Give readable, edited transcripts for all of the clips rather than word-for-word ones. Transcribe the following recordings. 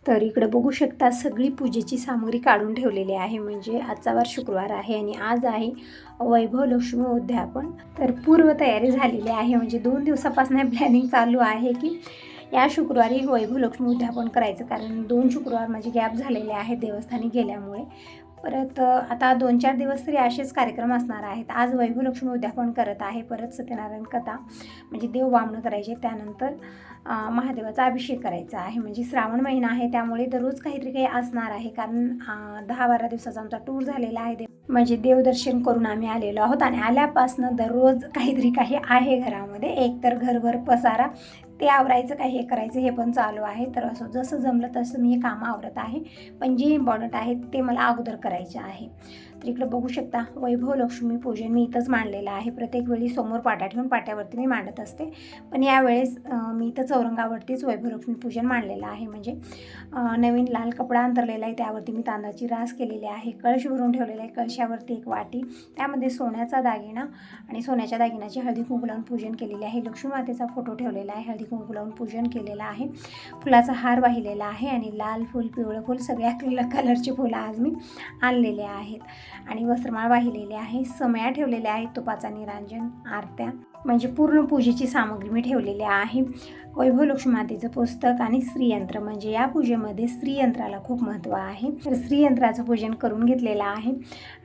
तर इकडे बघू शकता सगळी पूजेची सामग्री काढून ठेवलेली आहे. म्हणजे आजचा वार शुक्रवार आहे आणि आज आहे वैभव लक्ष्मी उद्यापन. तर पूर्व तयारी झालेली आहे. म्हणजे 2 दिवसापासून प्लॅनिंग चालू आहे की या शुक्रवारी वैभव लक्ष्मी उद्यापन करायचं, कारण 2 शुक्रवार माझे गॅप झालेले आहेत देवस्थानी गेल्यामुळे. परत आता 2-4 दिवस तरी असेच कार्यक्रम असणार आहेत. आज वैभव लक्ष्मी उद्यापन करत आहे. परत सत्यनारायण कथा म्हणजे देव वामनं करायचे, त्यानंतर महादेवाचा अभिषेक करायचा आहे. म्हणजे श्रावण महिना आहे त्यामुळे दररोज काहीतरी काही असणार आहे, कारण 10-12 दिवसाचा आमचा टूर झालेला आहे. म्हणजे देवदर्शन करून आम्ही आलेलो आहोत आणि आल्यापासनं दररोज काहीतरी काही आहे घरामध्ये. एक तर घरभर पसारा, ते आवरायचं काय हे करायचं हे पण चालू आहे. तर असं जसं जमलं तसं मी हे कामं आवरत आहे, पण जे इम्पॉर्टंट आहे ते मला अगोदर करायचे आहे. तर इकडं बघू शकता वैभव लक्ष्मी पूजन मी इथंच मांडलेलं आहे. प्रत्येक वेळी समोर पाटा ठेवून पाट्यावरती मी मांडत असते, पण यावेळेस मी इथं चौरंगावरतीच वैभव लक्ष्मी पूजन मांडलेलं आहे. म्हणजे नवीन लाल कपडा अंतरलेला आहे, त्यावरती मी तांदळाची रास केलेली आहे. कळश भरून ठेवलेला आहे. कळशावरती एक वाटी, त्यामध्ये सोन्याचा दागिना आणि सोन्याच्या दागिन्याची हळदी कुंकू लावून पूजन केलेले आहे. लक्ष्मी मातेचा फोटो ठेवलेला आहे, हळदी कुंकू लावून पूजन केलेलं आहे. फुलाचा हार वाहिलेला आहे आणि लाल फूल, पिवळं फूल सगळ्या कलरची फुलं आज मी आणलेले आहेत आणि वस्त्रमाळ वाहिलेली आहे. समया ठेवलेल्या आहेत, तुपाचा निरांजन, आरत्या, म्हणजे पूर्ण पूजेची सामग्री मी ठेवलेली आहे. वैभव लक्ष्मी मातेचं पुस्तक आणि श्रीयंत्र, म्हणजे या पूजेमध्ये श्रीयंत्राला खूप महत्त्व आहे. तर श्रीयंत्राचं पूजन करून घेतलेलं आहे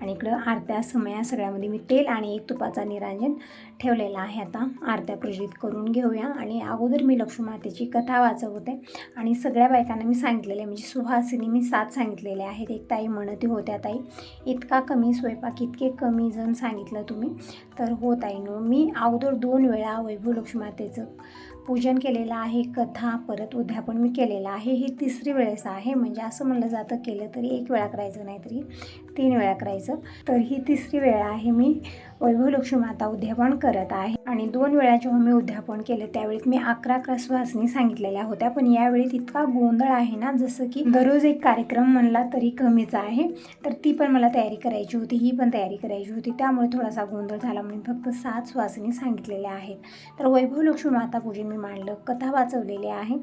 आणि इकडं आरत्या, समया सगळ्यामध्ये मी तेल आणि एक तुपाचा निरांजन ठेवलेला आहे. आता आरत्या प्रज्वलित करून घेऊया. आणि अगोदर मी लक्ष्मी मातेची कथा वाचवते आणि सगळ्या बायकांना मी सांगितलेले, म्हणजे सुहासिनी मी 7 सांगितलेले आहेत. एक ताई म्हणत होत्या, ताई इतका कमी स्वयंपाक, इतके कमी जण सांगितलं तुम्ही. तर हो ताईनो, मी अगोदर 2 वेळा वैभव लक्ष्मी मातेचं पूजन केलेलं आहे. कथा परत उद्यापन मी केलेलं आहे. ही 3री वेळेस आहे. म्हणजे असं म्हणलं जातं केलं तरी 1 वेळा करायचं, नाही तरी 3 वेळा करायचं. तर ही 3री वेळा आहे मी वैभव लक्ष्मी माता उद्यापन करत आहे. आणि 2 वेळा जेव्हा मी उद्यापन केलं त्यावेळेस मी 11 सुहासिनी सांगितलेल्या होत्या, पण यावेळी इतका गोंधळ आहे ना, जसं की दररोज एक कार्यक्रम म्हणला तरी कमीच आहे. तर ती पण मला तयारी करायची होती, ही पण तयारी करायची होती, त्यामुळे थोडासा गोंधळ झाला म्हणून फक्त 7 सुहासिनी सांगितलेल्या आहेत. तर वैभव लक्ष्मी माता पूजन मी मांडलं, कथा वाचवलेली आहे,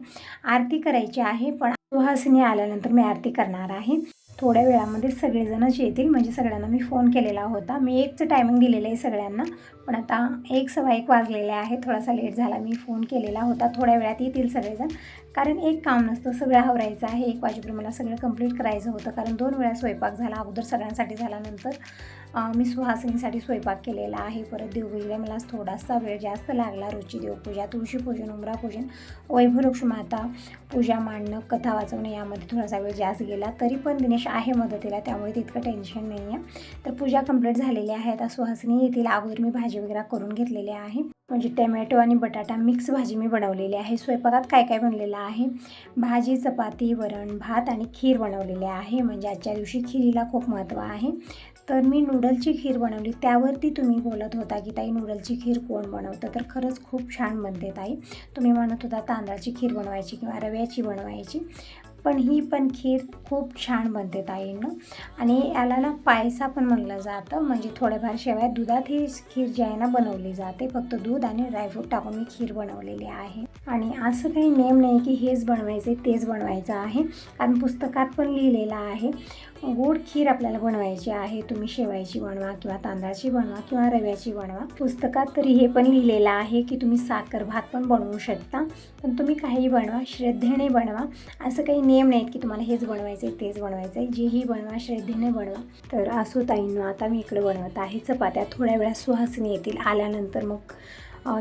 आरती करायची आहे. पण सुहासिनी आल्यानंतर मी आरती करणार आहे. थोड्या वेळामध्ये सगळेजणच येतील, म्हणजे सगळ्यांना मी फोन केलेला होता. मी 1चं टायमिंग दिलेलं आहे सगळ्यांना, पण आता 1:15 वाजलेले आहे. थोडासा लेट झाला, मी फोन केलेला होता. थोड्या वेळात येतील सगळेजण, कारण एक काम नसतं, सगळं आवरायचं आहे. 1 वाजेपर्यंत मला सगळं कंप्लीट करायचं होतं, कारण 2 वेळा स्वयंपाक झाला. अगोदर सगळ्यांसाठी झाल्यानंतर मी सुहासिनीसाठी स्वयंपाक केलेला आहे. परत देवपूजेला मला थोडासा वेळ जास्त लागला. रोजची देवपूजा, तुळशीपूजन, उंबरापूजन, वैभव लक्ष्मी माता पूजा मांडणं, कथा वाचवणं यामध्ये थोडासा वेळ जास्त गेला. तरी पण दिनेश आहे मदतीला, त्यामुळे तितकं टेन्शन नाही आहे. तर पूजा कंप्लीट झालेली आहे. आता सुहासिनी येतील. अगोदर मी भाजी वगैरे करून घेतलेली आहे. म्हणजे टमॅटो आणि बटाटा मिक्स भाजी मी बनवलेली आहे. स्वयंपाकात काय काय बनलेलं आहे, भाजी, चपाती, वरण, भात आणि खीर बनवलेली आहे. म्हणजे आजच्या दिवशी खिरीला खूप महत्त्व आहे. तर मी नूडलची खीर बनवली. त्यावरती तुम्ही बोलत होता की ताई नूडलची खीर कोण बनवतं, तर खरंच खूप छान बनते ताई. तुम्ही म्हणत होता तांदळाची खीर बनवायची किंवा रव्याची बनवायची, पण ही पण खीर खूप छान बनते ताईंनो. आणि याला ना पायसा पण म्हणलं जातं. म्हणजे थोड्याफार शेवया दुधात ही खीर जी आहे ना बनवली जाते. फक्त दूध आणि ड्रायफ्रूट टाकून मी खीर बनवलेली आहे. आणि असं काही नेम नाही की हेच बनवायचं आहे तेच बनायचं आहे, कारण पुस्तकात पण लिहिलेलं आहे गोड खीर आपल्याला बनवायची आहे. तुम्ही शेवयाची बनवा किंवा तांदळाची बनवा किंवा रव्याची बनवा. पुस्तकात तरी हे पण लिहिलेलं आहे की तुम्ही साखर भात पण बनवू शकता, पण तुम्ही काही बनवा, श्रद्धेने बनवा. असं काही नियम नाहीत की तुम्हाला हेच बनवायचं आहे तेच बनवायचं आहे. जेही बनवा श्रद्धेने बनवा. तर असो ताईंनो, आता मी इकडे बनवत आहे चपात्या. थोड्या वेळात सुहासिनी येतील. आल्यानंतर मग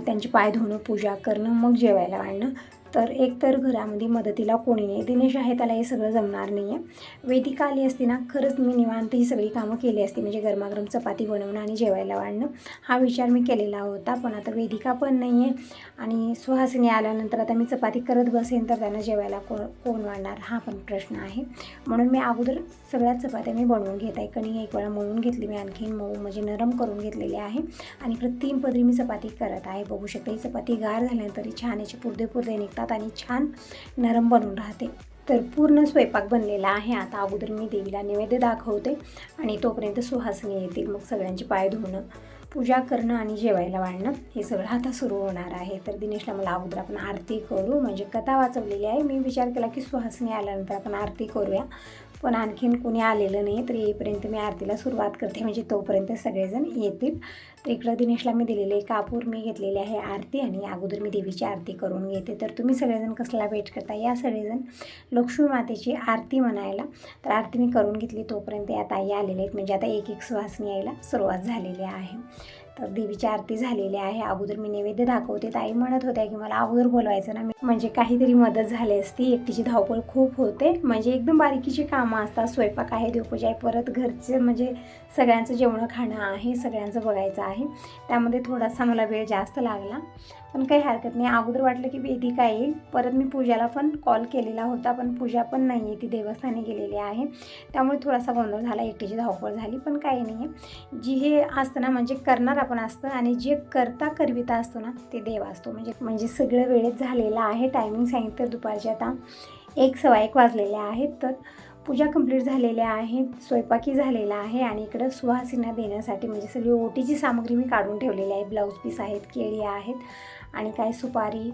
त्यांचे पाय धुणं, पूजा करणं, मग जेवायला वाढणं. तर एकतर घरामध्ये मदतीला कोणी नाही. दिनेश आहे, त्याला हे सगळं जमणार नाही आहे. वेदिका आली असती ना, खरंच मी निवांत ही सगळी कामं केली असती. म्हणजे गरमागरम चपाती बनवणं आणि जेवायला वाढणं हा विचार मी केलेला होता. पण आता वेदिका पण नाही आहे आणि सुहासिनी आल्यानंतर आता मी चपाती करत बसेन तर त्यांना जेवायला कोण वाढणार हा पण प्रश्न आहे. म्हणून मी अगोदर सगळ्या चपात्या मी बनवून घेत आहे. कणिक 1 वेळा मळून घेतली मी, आणखीन मऊ म्हणजे नरम करून घेतलेली आहे. आणि इकडे 3 पदरी मी चपाती करत आहे. बघू शकता ही चपाती गार झाल्यानंतर छान याचे पुरदे निघतात आणि छान नरम बनून राहते. तर पूर्ण स्वयंपाक बनलेला आहे. आता अगोदर मी देवीला नैवेद्य दाखवते आणि तोपर्यंत सुहासिनी येतील. मग सगळ्यांचे पाय धुणं, पूजा करणं आणि जेवायला वाढणं हे सगळं आता सुरू होणार आहे. तर दिनेशला मला अगोदर आपण आरती करू, म्हणजे कथा वाचवलेली आहे. मी विचार केला की सुहासिनी आल्यानंतर आपण आरती करूया, पण आणखीन कोणी आलेलं नाही. तर येईपर्यंत मी आरतीला सुरुवात करते, म्हणजे तोपर्यंत सगळेजण येतील. तर इकडं दिनेशला मी दिलेले कापूर मी घेतलेले आहे आरती, आणि अगोदर मी देवीची आरती करून घेते. तर तुम्ही सगळेजण कसला वेट करता, या सगळेजण लक्ष्मी मातेची आरती म्हणायला. तर आरती मी करून घेतली, तोपर्यंत या ताई आलेल्या आहेत, म्हणजे आता एक एक सुहासिनी यायला सुरुवात झालेली आहे. तर देवीची आरती झालेली आहे. अगोदर मी नैवेद्य दाखवते. ताई म्हणत होत्या की मला अगोदर बोलवायचं ना, म्हणजे काहीतरी मदत झाली असती. एकटीची धावपळ खूप होते, म्हणजे एकदम बारीकीची कामं असतात. स्वयंपाक आहे, देवपूजा आहे, परत घरचे म्हणजे सगळ्यांचं जेवणं खाणं आहे, सगळ्यांचं बघायचं आहे. त्यामध्ये थोडासा मला वेळ जास्त लागला, पण काही हरकत नाही. अगोदर वाटलं की वेदिका येईल, परत मी पूजाला पण कॉल केलेला होता, पण पूजा पण नाही आहे, ती देवस्थानी गेलेली आहे. त्यामुळे थोडासा गोंधळ झाला, एकटीची धावपळ झाली. पण काही नाही आहे, जी हे असतं ना, म्हणजे करणार आपण असतं, आणि जे करता करविता असतो ना, ते देव असतो. म्हणजे सगळं वेळेत झालेलं आहे. टायमिंग सांगितलं दुपारचे आता 1:15 वाजलेले आहेत. तर पूजा कंप्लीट झालेली आहे, स्वयंपाकी झालेला आहे, आणि इकडं सुहासिनींना देण्यासाठी म्हणजे सगळी ओटीची सामग्री मी काढून ठेवलेली आहे. ब्लाऊज पीस आहेत, केळी आहेत, आणि काय सुपारी,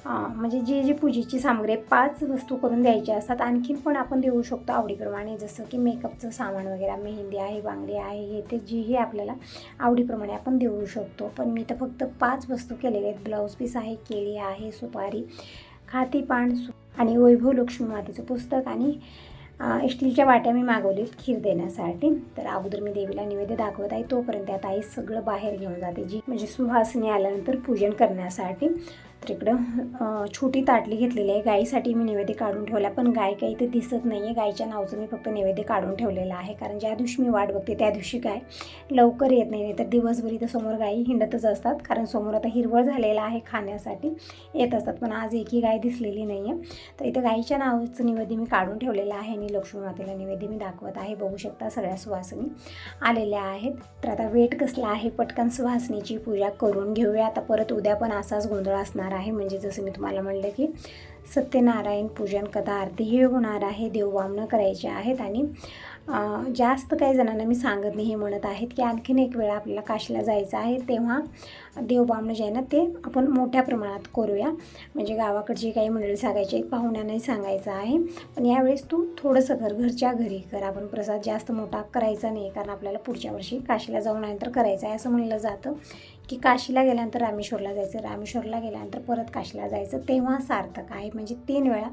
म्हणजे जे पूजेची सामग्री आहे 5 वस्तू करून द्यायच्या असतात. आणखीन पण आपण देऊ शकतो आवडीप्रमाणे, जसं की मेकअपचं सामान वगैरे, मेहंदी आहे, बांगडी आहे, हे ते जेही आपल्याला आवडीप्रमाणे आपण देऊ शकतो. पण मी तर फक्त 5 वस्तू केलेल्या आहेत. ब्लाऊज पीस आहे, केळी आहे, सुपारी, खाती पान, आणि वैभव लक्ष्मी मातेचं पुस्तक, आणि स्टीलच्या वाट्या मी मागवलीत खीर देण्यासाठी. तर अगोदर मी देवीला नैवेद्य दाखवत आहे, तोपर्यंत आता आई सगळं बाहेर घेऊन जाते, जी म्हणजे सुहासिनी आल्यानंतर पूजन करण्यासाठी. तर इकडं छोटी ताटली घेतलेली आहे. गाईसाठी मी नैवेद्य काढून ठेवला, पण गाय काही ते दिसत नाही आहे. गायच्या नावचं मी फक्त नैवेद्य काढून ठेवलेलं आहे, कारण ज्या दिवशी मी वाट बघते त्या दिवशी गाय लवकर येत नाही, तर दिवसभर इथं समोर गायी हिंडतच असतात, कारण समोर आता हिरवळ झालेला आहे, खाण्यासाठी येत असतात. पण आज एकही गाय दिसलेली नाही आहे. तर इथं गाईच्या नावाचं नैवेद्य मी काढून ठेवलेलं आहे, आणि लक्ष्मी मातेला नैवेद्य मी दाखवत आहे. बघू शकता सगळ्या सुवासिनी आलेल्या आहेत. तर आता वेट कसला आहे, पटकन सुहासिनीची पूजा करून घेऊया. आता परत उद्या पण असाच गोंधळ असणार आहे, म्हणजे जसं मी तुम्हाला म्हणलं की सत्यनारायण पूजन, कथा, आरती हे होणार आहे, देववामनं करायचे आहेत. आणि जास्त काही जणांना मी सांगत नाही, हे म्हणत आहेत की आणखीन एक वेळा आपल्याला काशीला जायचं आहे, तेव्हा देवबामनं जे आहे ना ते आपण मोठ्या प्रमाणात करूया. म्हणजे गावाकडची काही मंडळी सांगायची, पाहुण्यांनाही सांगायचं आहे. पण यावेळेस तू थोडंसं घरच्या घरी कर, आपण प्रसाद जास्त मोठा करायचा नाही, कारण आपल्याला पुढच्या वर्षी काशीला जाऊन नंतर करायचं आहे. असं म्हणलं जातं की काशीला गेल्यानंतर रामेश्वरला जायचं, रामेश्वरला गेल्यानंतर परत काशीला जायचं, तेव्हा सार्थक आहे. म्हणजे 3 वेळा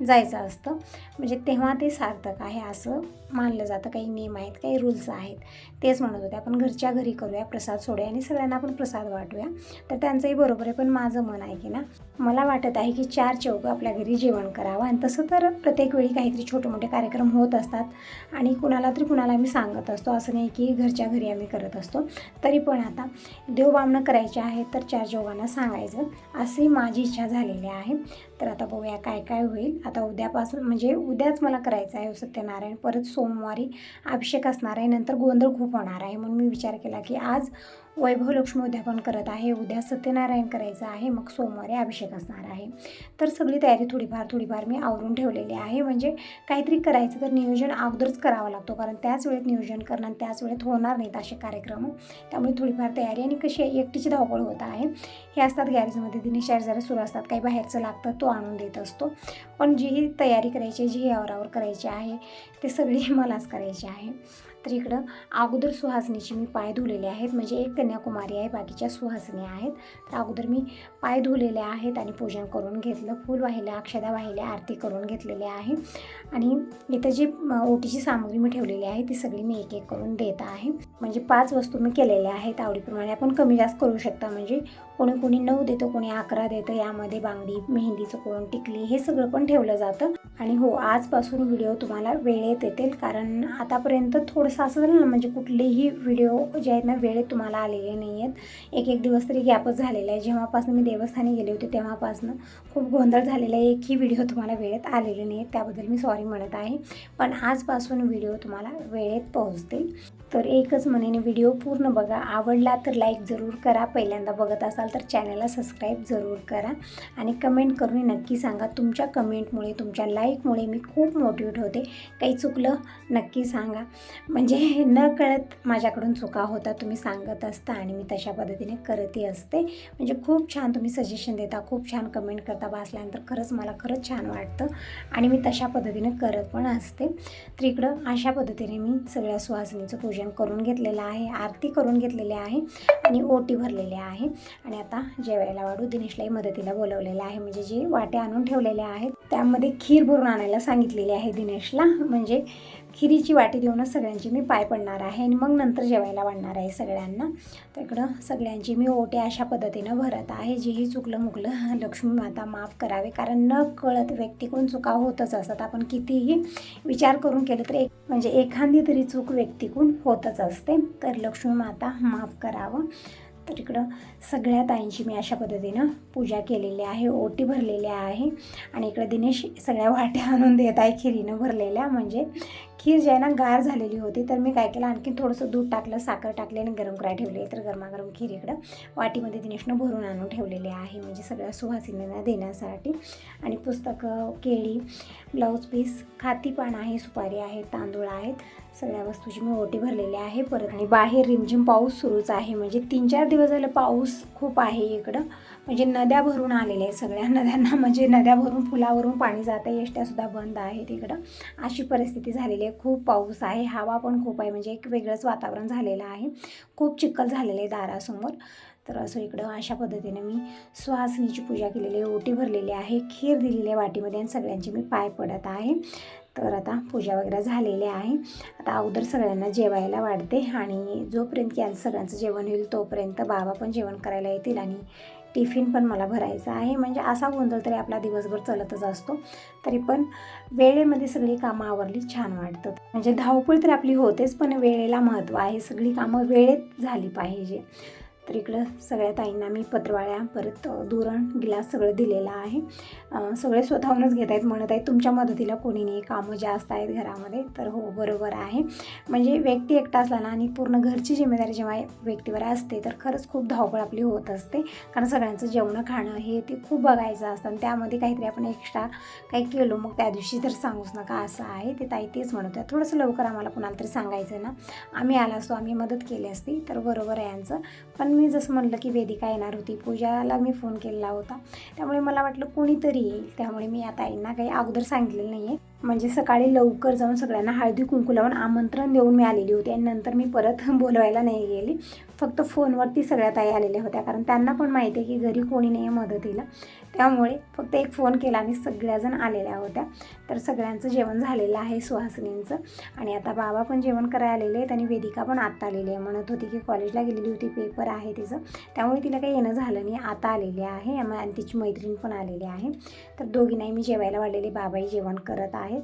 जायचं असतं, म्हणजे तेव्हा ते सार्थक आहे असं मानलं जातं. काही नियम आहेत, काही रूल्स आहेत. तेच म्हणत होते आपण घरच्या घरी करूया, प्रसाद सोडूया, आणि सगळ्यांना आपण प्रसाद वाटूया. तर त्यांचंही बरोबर आहे, पण माझं मन आहे की ना, मला वाटत आहे की 4 चौघं आपल्या घरी जेवण करावं. आणि तसं तर प्रत्येक वेळी काहीतरी छोटे मोठे कार्यक्रम होत असतात, आणि कुणाला तरी कुणाला आम्ही सांगत असतो, असं नाही की घरच्या घरी आम्ही करत असतो. तरी पण आता देवबामनं करायचे आहे, तर 4 चौघांना सांगायचं, अशी माझी इच्छा झालेली आहे. तर आता बघूया काय काय होईल. आता उद्यापासून म्हणजे उद्याच मला करायचं आहे सत्यनारायण, परत सोमवारी अभिषेक असणार आहे, नंतर गोंधळ खूप होणार आहे. म्हणून मी विचार केला की आज वैभव लक्ष्मी उद्यापन करत आहे, उद्या सत्यनारायण करायचं आहे, मग सोमवारी अभिषेक असणार आहे. तर सगळी तयारी थोडीफार मी आवरून ठेवलेली आहे. म्हणजे काहीतरी करायचं तर नियोजन अगोदरच करावं लागतो, कारण त्याच वेळेत नियोजन करणं आणि त्याच वेळेत होणार नाहीत असे कार्यक्रम. त्यामुळे थोडीफार तयारी, आणि कशी एकटीची धावपळ होत आहे. हे असतात गॅरेजमध्ये दिनेश जरा सुरू असतात, काही बाहेरचं लागतं तो आणून देत असतो. पण जी ही तयारी करायची, जी यावरावर करायची आहे, ते सगळी मलाच करायची आहे. तर इकडं अगोदर सुहासिनीची मी पाय धुलेले आहेत, म्हणजे एक कन्याकुमारी आहे, बाकीच्या सुहासिनी आहेत. तर अगोदर मी पाय धुलेले आहेत आणि पूजन करून घेतलं, फूल वाहिलं, अक्षदा वाहिल्या, आरती करून घेतलेली आहे. आणि इथं जी ओटीची सामग्री मी ठेवलेली आहे ती सगळी मी एक एक करून देत आहे. म्हणजे 5 वस्तू मी केलेल्या आहेत, आवडीप्रमाणे आपण कमी जास्त करू शकता. म्हणजे कोणी 9 देतं, कोणी 11 देतं. यामध्ये बांगडी, मेहंदीचं कोण, टिकली हे सगळं पण ठेवलं जातं. आणि हो, आजपासून व्हिडिओ तुम्हाला वेळेत येतील, कारण आतापर्यंत थोडंसं असं झालं ना, म्हणजे कुठलेही व्हिडिओ जे आहेत ना वेळेत तुम्हाला आलेले नाही आहेत. एक दिवस तरी गॅपच झालेला आहे. जेव्हापासून मी देवस्थानी गेले होते तेव्हापासून खूप गोंधळ झालेला आहे. एकही व्हिडिओ तुम्हाला वेळेत आलेले नाही आहेत, त्याबद्दल मी सॉरी म्हणत आहे. पण आजपासून व्हिडिओ तुम्हाला वेळेत पोहोचतील. तर एकच म्हणेन, व्हिडिओ पूर्ण बघा, आवडला तर लाईक जरूर करा, पहिल्यांदा बघत असाल तर चॅनलला सबस्क्राईब जरूर करा आणि कमेंट करून नक्की सांगा. तुमच्या कमेंटमुळे, तुमच्या लाईकमुळे मी खूप मोटिवेट होते. काही चुकलं नक्की सांगा, म्हणजे न कळत माझ्याकडून चुका होता, तुम्ही सांगत असता आणि मी तशा पद्धतीने करतही असते. म्हणजे खूप छान तुम्ही सजेशन देता, खूप छान कमेंट करता, वाचल्यानंतर खरंच मला खरंच छान वाटतं आणि मी तशा पद्धतीने करत पण असते. तर इकडं अशा पद्धतीने मी सगळ्या सुहासिनीचं पूजन करून घेतलेलं आहे, आरती करून घेतलेली आहे आणि ओटी भरलेली आहे. आणि आता जेवायला वाढू. दिनेशलाही मदतीला बोलवलेलं आहे, म्हणजे जे वाट्या आणून ठेवलेल्या आहेत त्यामध्ये खीर भरून आणायला सांगितलेली आहे दिनेशला. म्हणजे खिरीची वाटी देऊनच सगळ्यांची मी पाय पडणार आहे आणि मग नंतर जेवायला वाढणार आहे सगळ्यांना. तर इकडं सगळ्यांची मी ओटे अशा पद्धतीनं भरत आहे. जेही चुकलं मुकलं लक्ष्मी माता माफ करावे, कारण न कळत व्यक्तीकडून चुका होतच असतात. आपण कितीही विचार करून केलं तर म्हणजे एखादी तरी चूक व्यक्तीकडून होतच असते. तर लक्ष्मी माता माफ करावं. तर इकडं सगळ्या ताईंची मी अशा पद्धतीनं पूजा केलेली आहे, ओटी भरलेल्या आहे. आणि इकडं दिनेश सगळ्या वाट्या आणून देत आहे खिरीनं भरलेल्या. म्हणजे खीर जी आहे ना गार झालेली होती, तर मी काय केलं, आणखी थोडंसं दूध टाकलं, साखर टाकले आणि गरम करायला ठेवले. तर गरमागरम खीर इकडं वाटीमध्ये दिनेशनं भरून आणून ठेवलेले आहे, म्हणजे सगळ्या सुहासिनींना देण्यासाठी. आणि पुस्तकं, केळी, ब्लाऊज पीस, खाती पान आहे, सुपारी आहे, तांदूळ आहेत, सगळ्या वस्तूची मी ओटी भरलेली आहे. परत आणि बाहेर रिमझिम पाऊस सुरूच आहे, म्हणजे 3-4 दिवस झाले पाऊस खूप आहे इकडं. म्हणजे नद्या भरून आलेल्या आहेत, सगळ्या नद्यांना म्हणजे नद्या भरून पुलावरून पाणी जातं, एसट्यासुद्धा बंद आहेत इकडं. अशी परिस्थिती झालेली आहे. खूप पाऊस आहे, हवा पण खूप आहे, म्हणजे एक वेगळंच वातावरण झालेलं आहे. खूप चिखल झालेलं आहे दारासमोर. तर असं इकडं अशा पद्धतीने मी सुहासिनीची पूजा केलेली आहे, ओटी भरलेली आहे, खीर दिलेली आहे वाटीमध्ये आणि सगळ्यांची मी पाय पडत आहे. तर आता पूजा वगैरे झालेली आहे. आता अगोदर सगळ्यांना जेवायला वाढते आणि जोपर्यंत की यांचं सगळ्यांचं जेवण होईल तोपर्यंत बाबा पण जेवण करायला येतील आणि टिफिन पण मला भरायचा आहे. म्हणजे असा गोंधळ तरी आपला दिवसभर चालतच असतो, तरी पण वेळेमध्ये सगळी कामं आवरली छान वाटतं. म्हणजे धावपळ तर आपली होतेच, पण वेळेला महत्त्व आहे, सगळी कामं वेळेत झाली पाहिजे. तर इकडं सगळ्या ताईंना मी पत्रवाळ्या, परत दुरण, गिलास सगळं दिलेलं आहे. सगळे स्वतःहूनच घेत आहेत, म्हणत आहेत तुमच्या मदतीला कोणी नाही, कामं जास्त आहेत घरामध्ये. तर हो, बरोबर आहे. म्हणजे व्यक्ती एकटा असला ना आणि पूर्ण घरची जिम्मेदारी जेव्हा व्यक्तीवर असते तर खरंच खूप धावपळ आपली होत असते, कारण सगळ्यांचं जेवणं खाणं हे ते खूप बघायचं असतं आणि त्यामध्ये काहीतरी आपण एक्स्ट्रा काही केलो मग त्या दिवशी तर सांगूच नका, असं आहे. ते ताई तेच म्हणत आहेत, थोडंसं लवकर आम्हाला कोणाला तरी सांगायचं ना, आम्ही आला असतो, आम्ही मदत केली असती. तर बरोबर आहे यांचं. पण मी जसं म्हटलं की वेदिका येणार होती, पूजाला मी फोन केलेला होता, त्यामुळे मला वाटलं कोणीतरी येईल, त्यामुळे मी आता ताईंना काही अगोदर सांगितलेलं नाही आहे. म्हणजे सकाळी लवकर जाऊन सगळ्यांना हळदी कुंकू लावून आमंत्रण देऊन मी आलेली होती आणि नंतर मी परत बोलवायला नाही गेली. फक्त फोनवरती सगळ्या ताई आलेल्या होत्या, कारण त्यांना पण माहिती आहे की घरी कोणी नाही आहे मदतीला, त्यामुळे फक्त एक फोन केला आणि सगळ्याजण आलेल्या होत्या. तर सगळ्यांचं जेवण झालेलं आहे सुहासिनींचं. आणि आता बाबा पण जेवण करायला आलेले आहेत आणि वेदिका पण आत्ता आलेली आहे. म्हणत होती की कॉलेजला गेलेली होती, पेपर आहे तिचं, त्यामुळे तिला काही येणं झालं नाही, आता आलेली आहे आणि तिची मैत्रीण पण आलेली आहे. तर दोघींनाही मी जेवायला वाढलेली, बाबाही जेवण करत आहेत.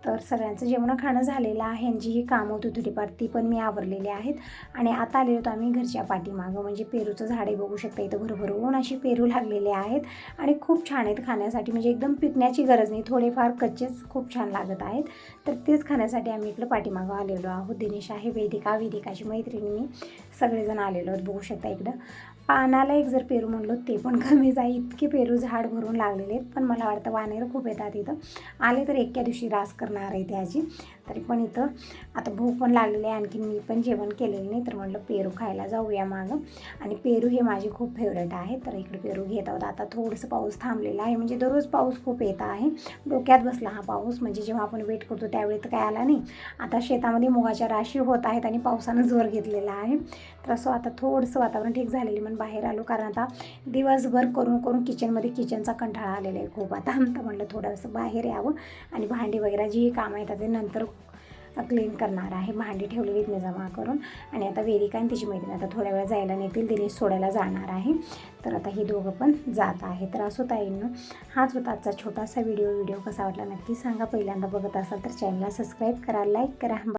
तर सगळ्यांचं जेवण खाणं झालेलं आहे आणि जी ही कामं होती थोडीफार ती पण मी आवरलेली आहेत. आणि आता आले होतो आम्ही घरच्या पाठीमागं, म्हणजे पेरूचं झाडे बघू शकता, इथं भरभरून अशी पेरू लागलेले आहेत आणि खूप छान आहेत खाण्यासाठी. म्हणजे एकदम पिकण्याची गरज नाही, थोडेफार कच्चेच खूप छान लागत आहेत. तर तेच खाण्यासाठी आम्ही इकडं पाठीमागं आलेलो आहोत. दिनेश आहे, वेदिकाची मैत्रिणी, मी सगळेजण आलेलो आहोत. बघू शकता इकडं पानाला एक जर पेरू म्हणलो ते पण कमी जाईल, इतके पेरू झाड भरून लागलेले आहेत. पण मला वाटतं वानेरं खूप येतात इथं, आले तर एका दिवशी रास करणार आहे त्याची. तरी पण इथं आता भूक पण लागलेली आहे, आणखी मी पण जेवण केलेलं नाही, तर म्हटलं पेरू खायला जाऊया मागं. आणि पेरू हे माझे खूप फेवरेट आहे. तर इकडे पेरू घेत आहोत. आता थोडंसं पाऊस थांबलेला आहे, म्हणजे दररोज पाऊस खूप येत आहे, डोक्यात बसला हा पाऊस. म्हणजे जेव्हा आपण वेट करतो त्यावेळी तर काय आला नाही. आता शेतामध्ये मुगाच्या राशी होत आहेत आणि पावसानं जोर घेतलेला आहे. तर असं आता थोडंसं वातावरण ठीक झालेलं, म्हणून बाहेर आलो, कारण आता दिवसभर करून करून किचनचा कंटाळा आलेला आहे खूप. आता तर म्हटलं थोडंसं बाहेर यावं आणि भांडी वगैरे जी कामं येतात ते नंतर क्लीन करणार आहे. भांडी ठेवलेली मी जमा करून. आणि आता वेदिका आणि तिची मैत्रीण आता थोड्या वेळा जायला नेतील, दिनेश सोडायला जाणार आहे. तर आता हे दोघं पण जात आहे. तर असो ताईंनो, हाच होता आजचा छोटासा व्हिडिओ कसा वाटला नक्की सांगा. पहिल्यांदा बघत असाल तर चॅनलला सबस्क्राईब करा, लाईक करा.